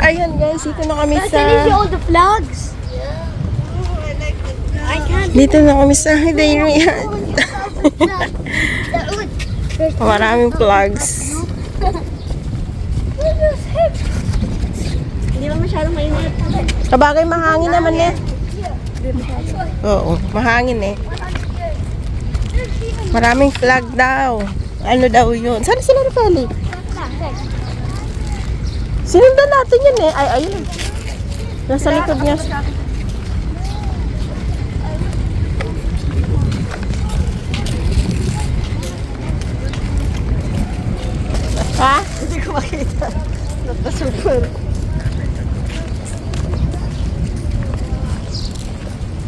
Ayan guys, dito na kami sa... all the flags. I can't. Dito na kami sa Hydarian. Maraming vlogs. Hindi ba masyadong mainit? Kabagay mahangin naman eh. Oo, mahangin eh. Maraming flag daw. Ano daw yun? Saan sila Rafaeli? Sinundan natin yun eh. Ay, ayun. Nasa likod niya. Ha? Hindi ko makita. Nagpa-super.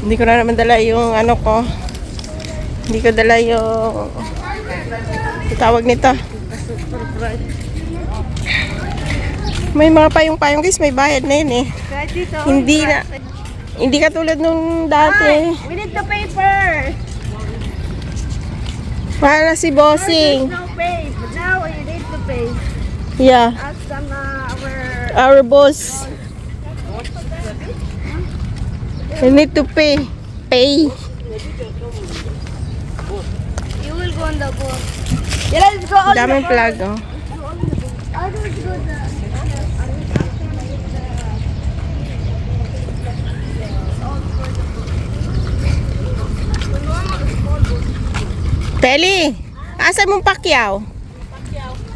Hindi ko na naman dala yung ano ko. Hindi ko dala yung tawag nito. May mga payong-payong guys, may bayad na yun eh. Kahit dito. Hindi katulad nung dati. We need the paper. Para si Bossing. There's no pay, but now you need to pay. Yeah, Ask them our our... boss. We need to pay. Pay. You will go on the boat. Yeah, let's go on Daming the boat. flag oh. I don't go the... Peli, asa mong pakyaw?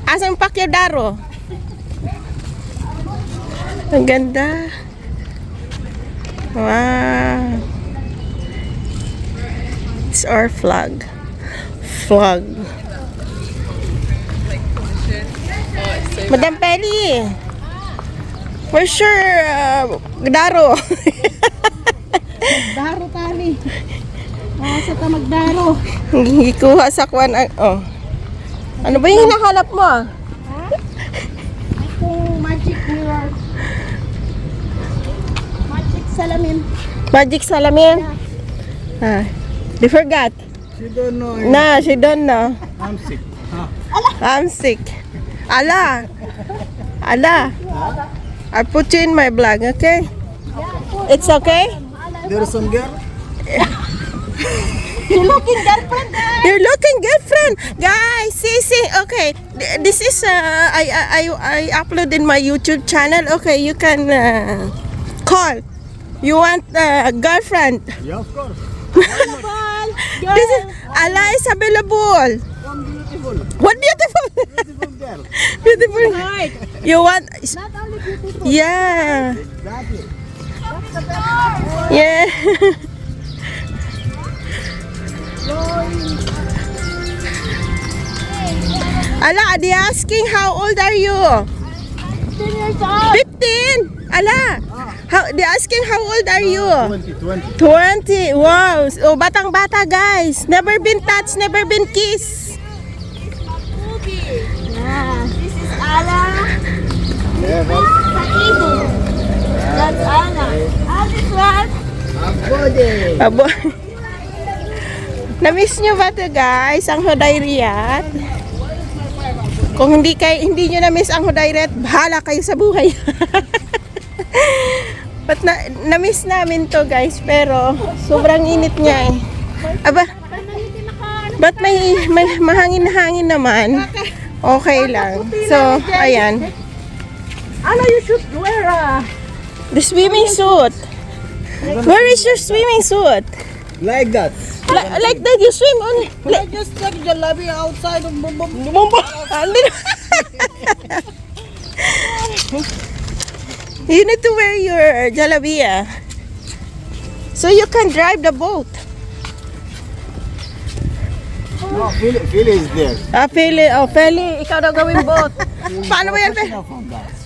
Asa mong pakyaw daro? Ang ganda. Wow. It's our flag. Flag. Madam Peli, for sure, daro. Daro tali. Asa ta magdaro? Ikuha sa kwan. Oh. Ano ba yung hinahanap mo? Kung magic mirror. Magic salamin. Magic salamin? Ah, they forgot. You don't know. Nah, she don't know. I'm sick. I'm sick. Ala. Ala. I put you in my vlog, okay? It's okay? There's some girl. You're looking girlfriend, guys. You're looking girlfriend, guys. See. Okay, this is I upload in my YouTube channel. Okay, you can call. You want girlfriend? Yeah, of course. This is Ala is available. One beautiful. What beautiful? Beautiful girl. Beautiful. You want? Not only beautiful. Yeah. Exactly. Yeah. Ala, they asking how old are you? 10 years old. 15. Ala. How they asking how old are you? 20. 20. Wow. Oh, batang-bata guys. Never been touched, never been kissed. Yeah. This is Ala. Yeah, Sakibu. That's Ala. This one. Abo. Na-miss nyo ba ito guys, ang Hudayriyat? Kung hindi nyo na-miss ang Hudayriyat, bahala kayo sa buhay. But na-miss namin to guys, pero sobrang init niya eh. Aba, ba't may mahangin-hangin naman? Okay lang. So, ayan. Ala, you should wear The swimming suit. Where is your swimming suit? Like that. Like that you swim on... I just take jalabi outside of Mumbai. You need to wear your jalabia. So you can drive the boat. No, Philly is there. Feli, ikaw daw gawin boat. Paano ba yan, Fe?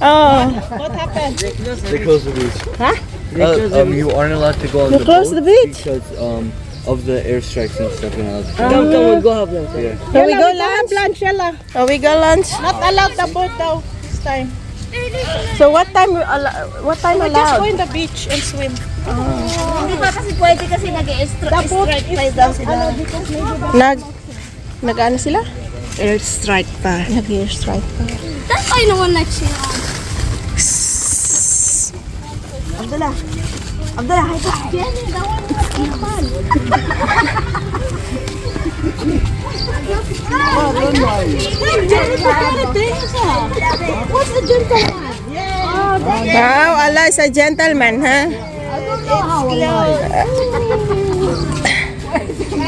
Oh. What happened? They closed the beach. Huh? You aren't allowed to go on You the closed boat the beach? because of the airstrikes and stuff. You're not allowed to go. Come, go have lunch. Yeah. So we go lunch? Oh, we go lunch? Not allowed the boat though this time. So what time Just go allowed? in the beach and swim. Hindi pa kasi pwede kasi nag-strike tayo daw sila. Nag-ano sila? Airstrike pa. Nag-airstrike pa. That's why no one likes you. Abdullah, hi pa. Jenny, that one was fun. What's the gentleman? Wow, Allah is a gentleman, ha?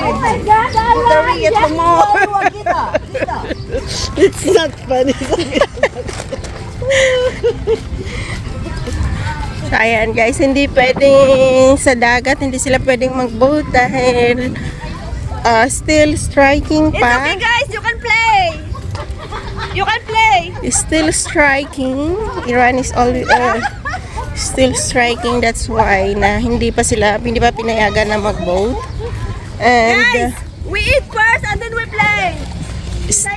Oh my God, Allah! It's not funny. So, ayan guys, hindi pwedeng sa dagat, hindi sila pwedeng mag-boat dahil still striking It's pa. okay guys, you can play. You can play. Still striking. Iran is always still striking. That's why na hindi pa pinayagan na mag-boat. And Guys, we eat first and then we play.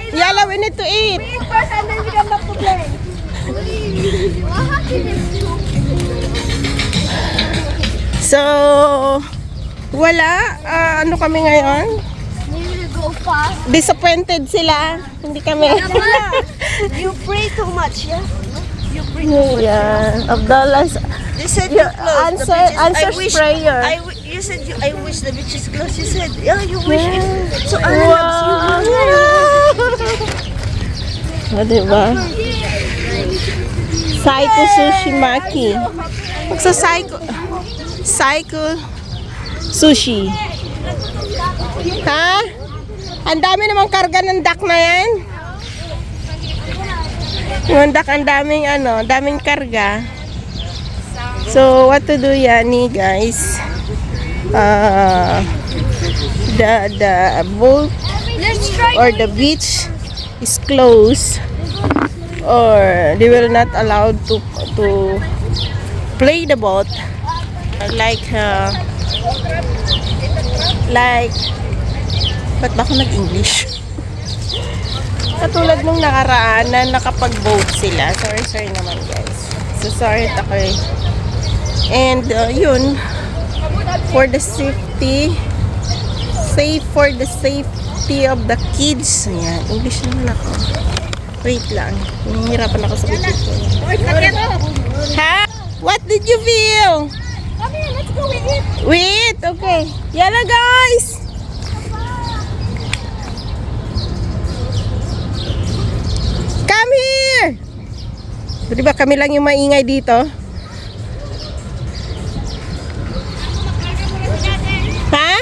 Yala, we need to eat. We eat first and then we come back to play. So, wala. Ano kami ngayon? We will go fast. Disappointed sila. Hindi kami. You pray too much, yeah? You pray Yeah. Abdullah's You said you you close. answers prayer. You said I wish the beach is closed. You said, yeah, you wish it. So Allah loves you. O, diba? Psycho Sushi Maki. Psycho Sushi. Ha? Ang dami namang karga ng duck na yan. Yung duck, ang daming karga. So, what to do yani, guys? The boat Let's try. or the beach is closed, or they will not allowed to play the boat like ba't ba ako nag-English? Katulad nung nakaraan na nakapag-boat sila. Sorry naman guys. So sorry ako eh. And yun, for the safety of the kids. Ayan, English naman ako. Wait lang. Nahihirapan ako sa bibig ko. Ha? What did you feel? Come here, let's go with it. Wait, okay. Yala guys! Come here! So, diba kami lang yung maingay dito? Ha?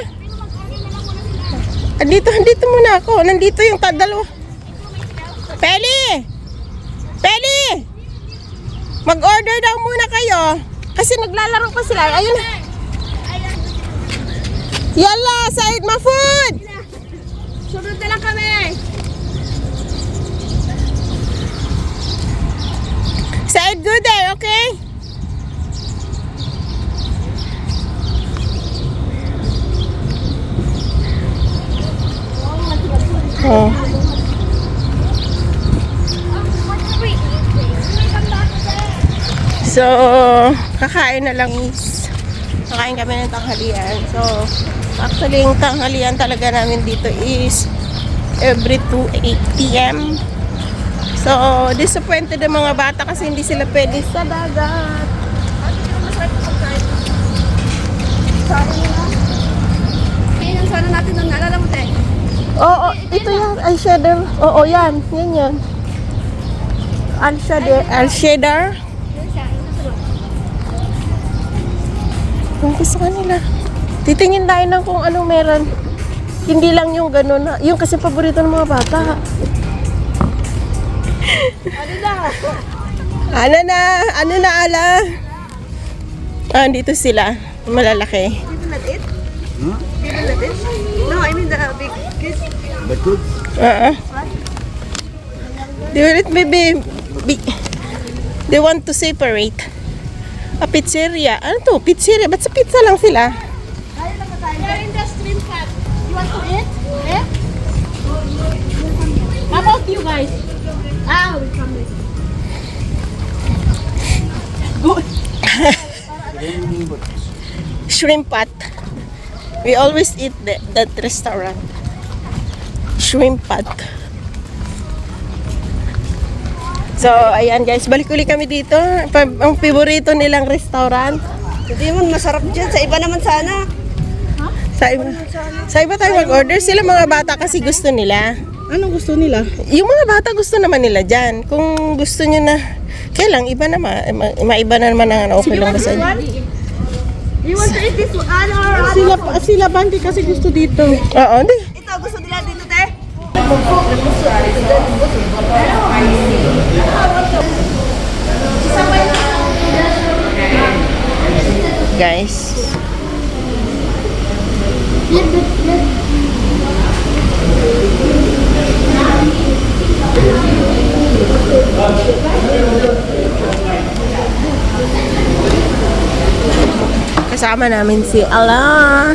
Andito muna ako. Nandito yung dalawa. Peli! Mag-order daw muna kayo. Kasi naglalaro pa sila. Ayun. Yalla, Said Mahfoud! Sunod na lang kami. Said, good day, okay? Oh. So, kakain na lang is kakain kami ng tanghalian. So, actually, yung tanghalian talaga namin dito is every 2 p.m. So, disappointed ang mga bata kasi hindi sila pwede sa dagat. Kainan sana natin doon. Naalala mo, Tek? Oo, ito yan. Al-Shader. Oo, yan. Yan. Al-Shader. Yung gusto kanila. Titingin tayo ng kung anong meron. Hindi lang yung ganun. Yung kasi paborito ng mga bata. Ano na, ala? Dito sila. Malalaki. Even let it? Even let it? No, I mean the big kids. The kids? They will it maybe they want to separate. A pizzeria. Ano to? Pizzeria. Ba't sa pizza lang sila? They're in the stream cat. You want to eat? Yeah? How about you guys? Ah, we'll come with Shrimp pot. We always eat that restaurant. Shrimp pot. So, ayan guys, balik uli kami dito. Ang favorito nilang restaurant. Hindi mo masarap dyan. Sa iba naman sana. Sa iba tayo mag-order. Sila mga bata kasi gusto nila. Anong gusto nila? Yung mga bata gusto naman nila dyan. Kung gusto nyo na, kaya lang, iba naman. Maiba na naman ang okay lang basta. You want to eat this one or Sila Bandi kasi gusto dito. Oo, hindi. ito gusto nila dito, te? Guys. Kasama namin si Ala.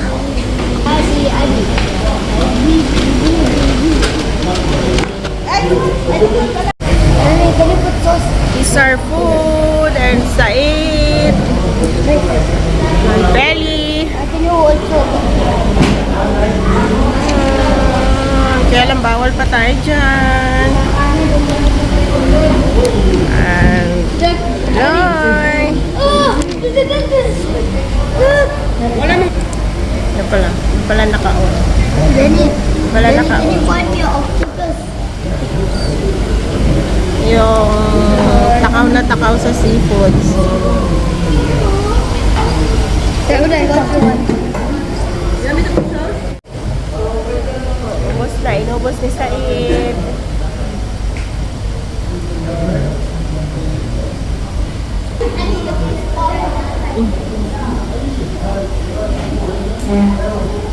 These are food and Said. And Belly. Kaya lang bawal pa tayo dyan. And Joy. Yan pala naka-on. Wala naka-on. Yung takaw na takaw sa seafoods. Ubos na, inubos ni Said.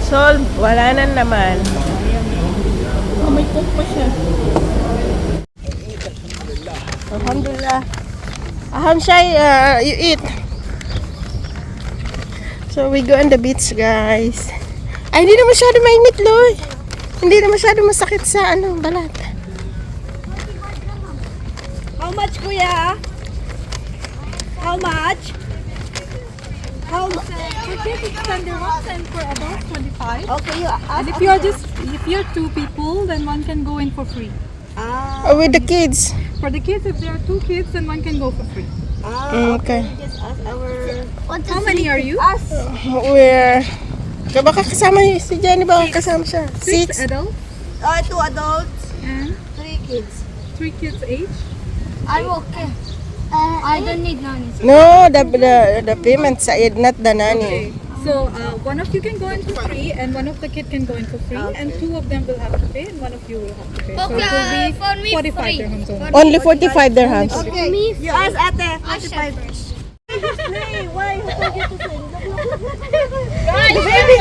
Solve, wala na naman. Oh, may cook pa siya. Alhamdulillah. Aham Shai, you eat. So we go on the beach, guys. Ay, hindi na masyado mainit, Loy. Hindi na masyado masakit sa balat. How much, kuya? How much? How much? For kids, it's $10 and for adults, 25. Okay, you ask. And if you're two people, then one can go in for free. With the kids. For the kids, if there are 2 kids, then one can go for free. Okay. We just ask our... How many are you? Us. Where? Baka kasama si Jenny, baka kasama siya. 6. adults 2 adults, and 3 kids. 3 kids each. I'm okay. I don't need nanny. No, the payment Said, not the nanny. So one of you can go in for free, and one of the kid can go in for free, and 2 of them will have to pay, and one of you will have to pay. So it will for me, be 45 free. dirhams only. Only 45 dirhams. Okay, you ask ate. I shall first. Hey, why? You forget to say. Guys, Baby,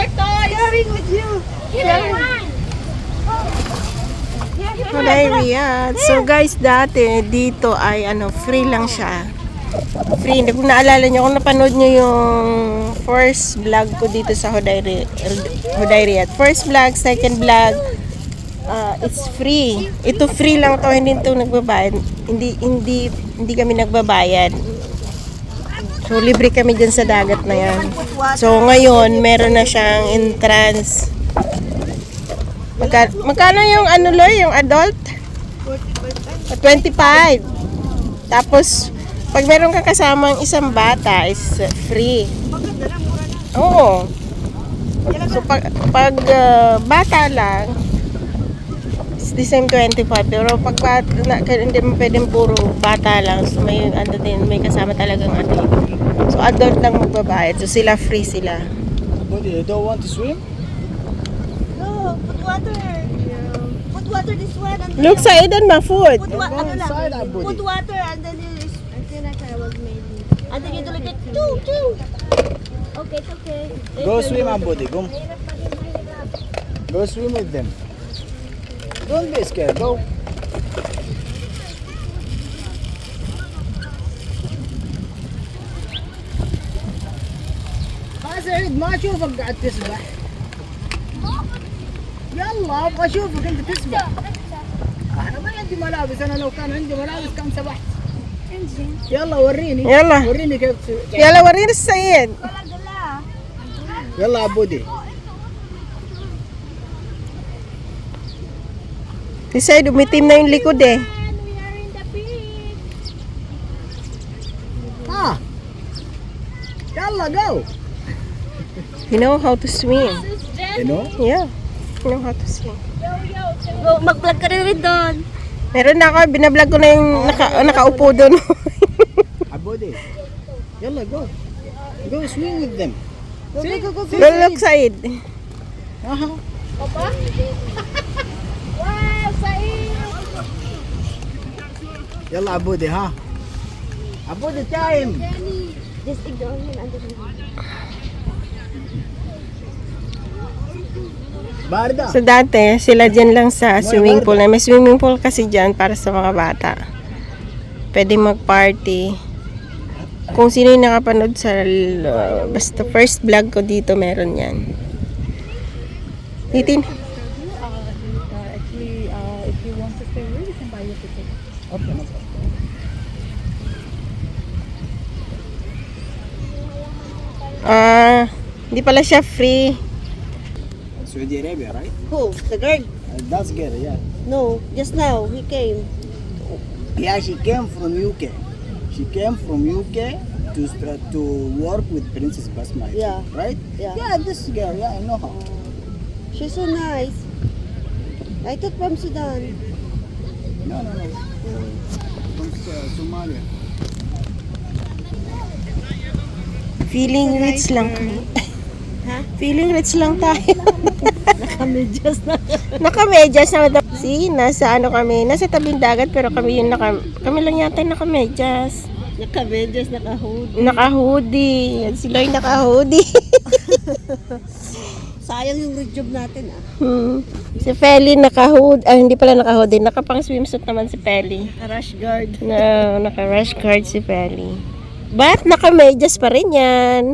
sharing with you. Huday Riyadh. So guys, dati dito ay free lang siya. Free. Hindi kung naalala nyo, kung napanood nyo yung first vlog ko dito sa Huday Riyadh. First vlog, second vlog, it's free. Ito free lang to, hindi ito nagbabayad. Hindi kami nagbabayad. So libre kami dyan sa dagat na yan. So ngayon, meron na siyang entrance. Magkano yung Loy, yung adult? 25. Tapos, pag meron ka kasamang isang bata, is free. Oo. So, pag bata lang, it's the same 25. Pero pag hindi mo pwedeng puro bata lang. So, may may kasama talagang So, adult lang magbabayad. So, sila free sila. What, you don't want to swim? No, put water. Put water this one. And Look, sa Eden, ma-food. Put water and then you... I feel like I was maybe... And then you do like that. Choo, choo. okay, it's okay. Go swim, Ambodi. Go. Go swim with them. Don't be scared. Go. سعيد ما اشوفك قاعد تسبح. يلا ابغى اشوفك انت تسبح. انا ما عندي ملابس، انا لو كان عندي ملابس كان سبحت. يلا وريني. يلا. وريني كيف Yala, وريني السيد. يلا عبودي. Si Said, umitim na yung likod eh. ها يلا go. You know how to swim. You know? Yeah. You know how to swim. Oh, mag-vlog ka rin doon. Meron na ako, binablog ko na yung nakaupo doon. عبودي. يلا go. Go swim with them. Look, Said. ها يلا عبودي ها. عبودي تايم. Just ignore him and then باردة. So dati, sila dyan lang sa swimming pool. May swimming pool kasi dyan para sa mga bata. Pwede mag-party. Kung sino yung nakapanood sa basta first vlog ko dito, meron yan. Titin. Actually, if you want to stay here, you can buy your ticket. Okay, no problem. Hindi pala siya free. Saudi Arabia, right? Who? The girl? That's good, yeah. No, just now he came. Yeah, she came from UK. She came from UK to work with Princess Basma. Yeah. Right? Yeah. Yeah, this girl, yeah, I know her. She's so nice. I thought from Sudan. No. From Somalia. Feeling rich lang kami. Feeling rich lang tayo. Nakamedyas na. Nakamedyas na. See, nasa ano kami, nasa tabing dagat pero kami yung kami lang yata yung nakamedyas. Nakamedyas, naka-hood. Naka-hoodie. Yan sila yung naka-hoodie. Sayang yung red job natin ah. Si Feli naka-hood. Hindi pala naka-hoodie. Nakapang swimsuit naman si Feli. Rush guard. No, naka-rash guard si Feli. But naka-medyas pa rin yan.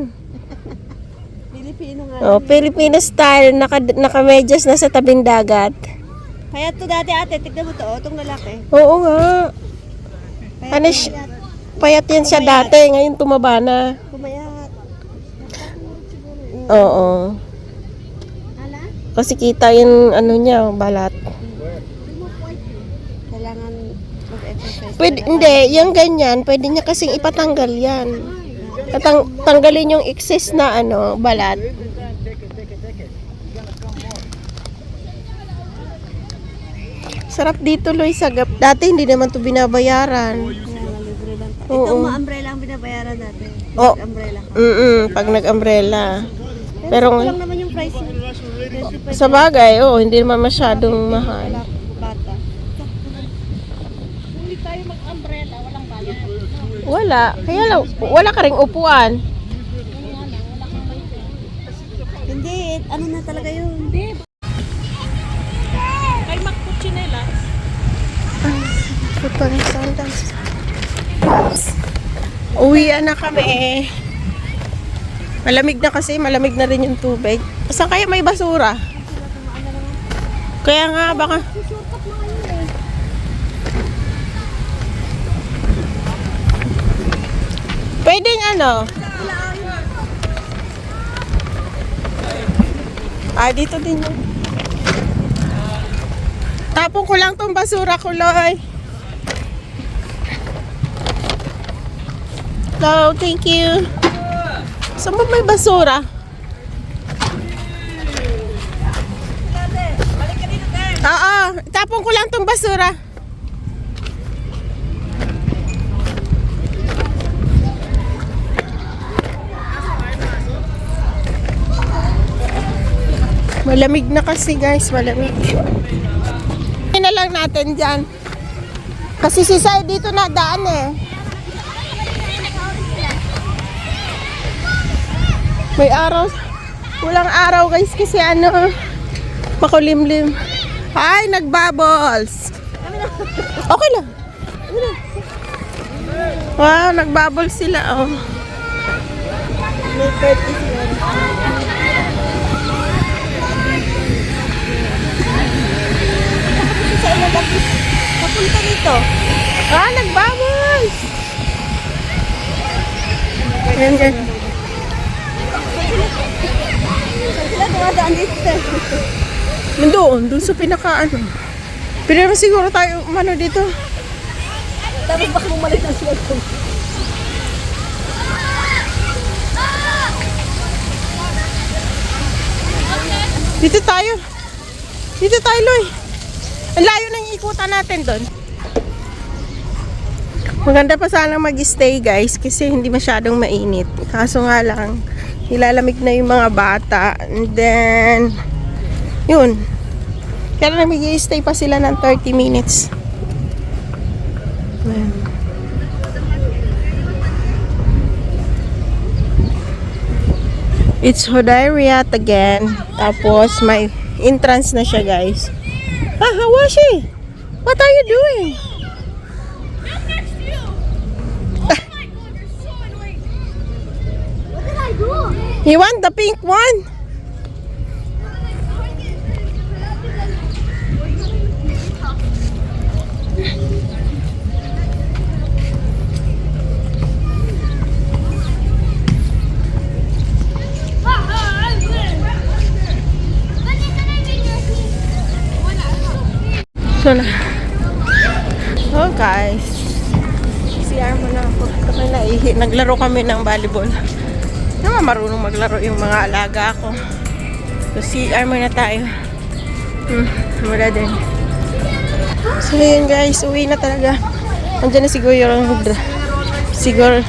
Pilipino nga. Oh, Filipino style. Naka-medyas na sa tabing dagat. Kaya to dati ate, tignan mo to, itong lalaki. Oo nga. Ano siya? Payat yan siya dati. Ngayon tumaba na. Pumayat. Oo. Kasi kita yung ano niya, balat. Kailangan mag-exercise. Pwede, hindi, yung ganyan, pwede niya kasing ipatanggal yan. Tanggalin yung excess na ano, balat. Sarap dito, Loy, sa gap. Dati hindi naman to binabayaran. Libre lang. Oo. Itong umbrella ang binabayaran natin. Oh. Umbrella. Pag nag-umbrella. Pero Ito lang naman yung price niya. 25 sa bagay, hindi naman masyadong mahal. bata. Wala. Kaya lang, wala ka ring upuan. Hindi, ano na talaga yun. Ito na sandals. Uwian na kami. Malamig na kasi, malamig na rin yung tubig. Saan kaya may basura? Kaya nga, baka... Pwedeng ano? Dito din yun. Tapon ko lang tong basura ko, Loy. So, thank you. Saan ba may basura? Oo, tapon ko lang tong basura. Malamig na kasi, guys, malamig. Yan na lang natin dyan. Kasi si Sai dito na daan eh. May araw. Walang araw guys kasi ano, makulimlim. Ay, nagbubbles. Okay lang. Wow, nagbubbles sila oh. Papunta dito. Ah, nagbubbles. Ayan, ayan. Sila dumadaan dito. Doon sa pinaka ano. Pwede naman siguro tayo umano dito. Tapos baka bumalik na sila doon. Dito tayo. Dito tayo, Loy. Ang layo ng ikutan natin doon. Maganda pa sana mag-stay guys kasi hindi masyadong mainit. Kaso nga lang, ilalamig na yung mga bata. And then, yun. Kaya lang mag-stay pa sila ng 30 minutes. Ayan. It's Hodariat again. Tapos may entrance na siya guys. Ah, Hawashi! What are you doing? I'm next to you. Oh my god, you're so annoying. What did I do? You want the pink one? So na. Oh guys. CR mo na ako. Kami naihi. Naglaro kami ng volleyball. Naman marunong maglaro yung mga alaga ko. So CR muna tayo. Mura din. So yun guys. Uwi na talaga. Andiyan na siguro yung hudra. Siguro.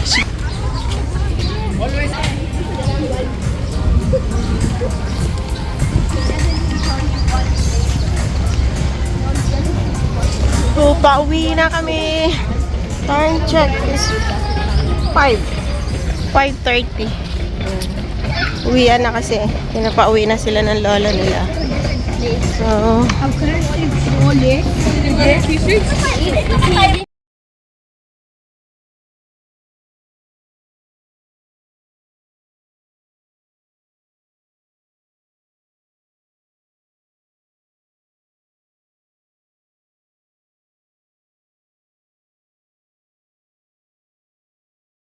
So, pauwi na kami. Time check is 5:30. Uwian na kasi. Pinapauwi na sila ng lola nila. So,